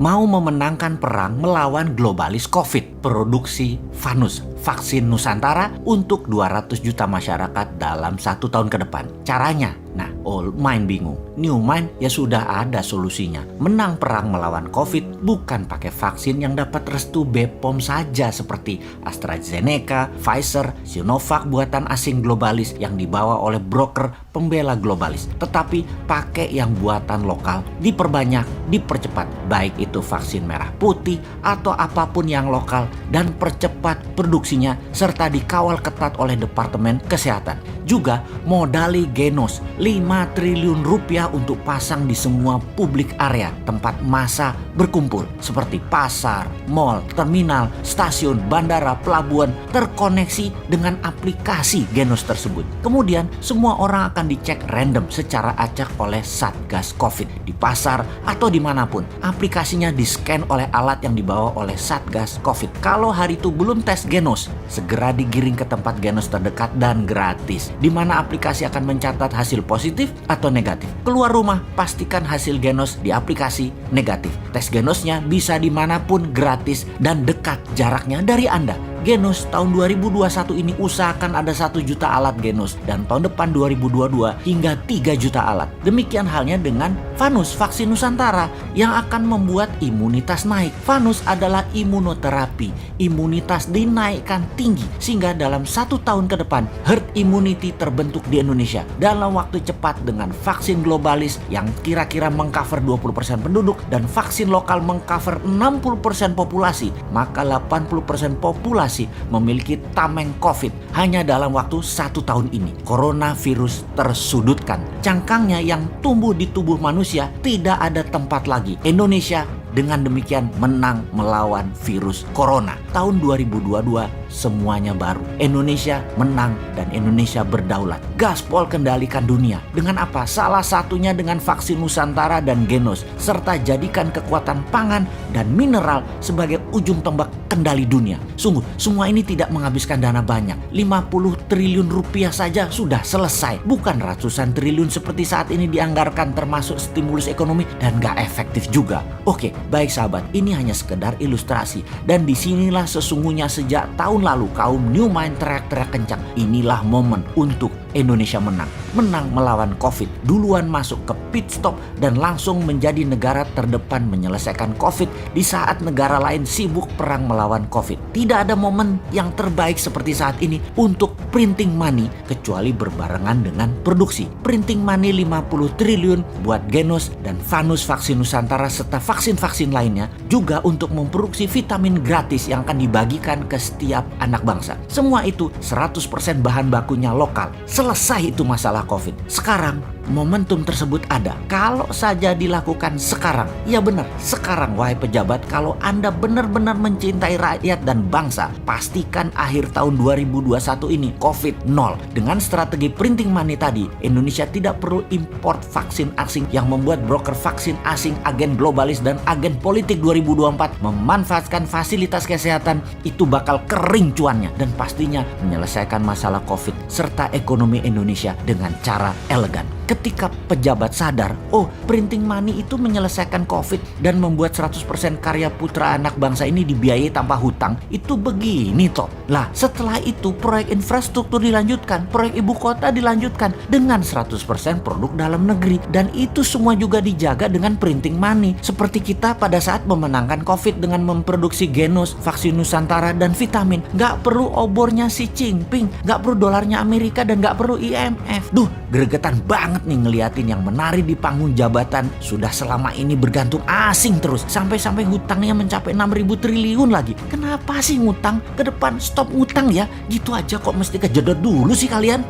mau memenangkan perang melawan globalis COVID. Produksi Fanus, vaksin Nusantara untuk 200 juta masyarakat dalam 1 tahun ke depan. Caranya, nah old mind bingung, new mind ya sudah ada solusinya. Menang perang melawan COVID bukan pakai vaksin yang dapat restu BPOM saja seperti AstraZeneca, Pfizer, Sinovac buatan asing globalis yang dibawa oleh broker pembela globalis. Tetapi pakai yang buatan lokal, diperbanyak, dipercepat, baik itu vaksin merah putih atau apapun yang lokal, dan percepat produksinya serta dikawal ketat oleh Departemen Kesehatan. Juga modali Genos 5 triliun rupiah untuk pasang di semua publik area tempat massa berkumpul seperti pasar, mal, terminal, stasiun, bandara, pelabuhan terkoneksi dengan aplikasi Genos tersebut. Kemudian semua orang akan dicek random secara acak oleh Satgas COVID di pasar atau dimanapun. Aplikasinya di-scan oleh alat yang dibawa oleh Satgas COVID. Kalau hari itu belum tes Genos, segera digiring ke tempat Genos terdekat dan gratis, di mana aplikasi akan mencatat hasil positif atau negatif. Keluar rumah, pastikan hasil Genos di aplikasi negatif. Tes Genosnya bisa dimanapun gratis dan dekat jaraknya dari Anda. Genos tahun 2021 ini usahakan ada 1 juta alat Genos dan tahun depan 2022 hingga 3 juta alat. Demikian halnya dengan Fanus vaksin Nusantara yang akan membuat imunitas naik. Fanus adalah imunoterapi, imunitas dinaikkan tinggi sehingga dalam 1 tahun ke depan herd immunity terbentuk di Indonesia dalam waktu cepat dengan vaksin globalis yang kira-kira mengcover 20% penduduk dan vaksin lokal mengcover 60% populasi, maka 80% populasi memiliki tameng COVID hanya dalam waktu 1 tahun ini. Coronavirus tersudutkan. Cangkangnya yang tumbuh di tubuh manusia tidak ada tempat lagi. Indonesia dengan demikian menang melawan virus corona. Tahun 2022 semuanya baru. Indonesia menang dan Indonesia berdaulat. Gaspol kendalikan dunia. Dengan apa? Salah satunya dengan vaksin Nusantara dan Genos, serta jadikan kekuatan pangan dan mineral sebagai ujung tombak kendali dunia. Sungguh, semua ini tidak menghabiskan dana banyak. 50 triliun rupiah saja sudah selesai. Bukan ratusan triliun seperti saat ini dianggarkan termasuk stimulus ekonomi dan gak efektif juga. Oke, baik sahabat, ini hanya sekedar ilustrasi. Dan disinilah sesungguhnya sejak tahun lalu kaum New Mind teriak-teriak kencang. Inilah momen untuk Indonesia menang. Menang melawan COVID. Duluan masuk ke pit stop dan langsung menjadi negara terdepan menyelesaikan COVID di saat negara lain sibuk perang melawan COVID. Tidak ada momen yang terbaik seperti saat ini untuk printing money kecuali berbarengan dengan produksi. Printing money 50 triliun buat Genos dan Fanus vaksin Nusantara serta vaksin-vaksin lainnya juga untuk memproduksi vitamin gratis yang akan dibagikan ke setiap anak bangsa. Semua itu 100% bahan bakunya lokal. Selesai itu masalah COVID. Sekarang momentum tersebut ada. Kalau saja dilakukan sekarang, ya benar, sekarang wahai pejabat, kalau Anda benar-benar mencintai rakyat dan bangsa, pastikan akhir tahun 2021 ini COVID nol. Dengan strategi printing money tadi, Indonesia tidak perlu import vaksin asing yang membuat broker vaksin asing, agen globalis dan agen politik 2024 memanfaatkan fasilitas kesehatan itu bakal kering cuannya dan pastinya menyelesaikan masalah COVID serta ekonomi Indonesia dengan cara elegan. Ketika pejabat sadar, oh printing money itu menyelesaikan COVID dan membuat 100% karya putra anak bangsa ini dibiayai tanpa hutang, itu begini toh. Lah setelah itu proyek infrastruktur dilanjutkan, proyek ibu kota dilanjutkan dengan 100% produk dalam negeri. Dan itu semua juga dijaga dengan printing money. Seperti kita pada saat memenangkan COVID dengan memproduksi Genos, vaksin Nusantara dan vitamin. Gak perlu obornya si Jinping, gak perlu dolarnya Amerika dan gak perlu IMF. Duh, gregetan banget nih ngeliatin yang menari di panggung jabatan sudah selama ini bergantung asing terus sampai hutangnya mencapai 6.000 triliun lagi. Kenapa sih ngutang? Ke depan stop ngutang ya. Gitu aja kok mesti kejedot dulu sih kalian.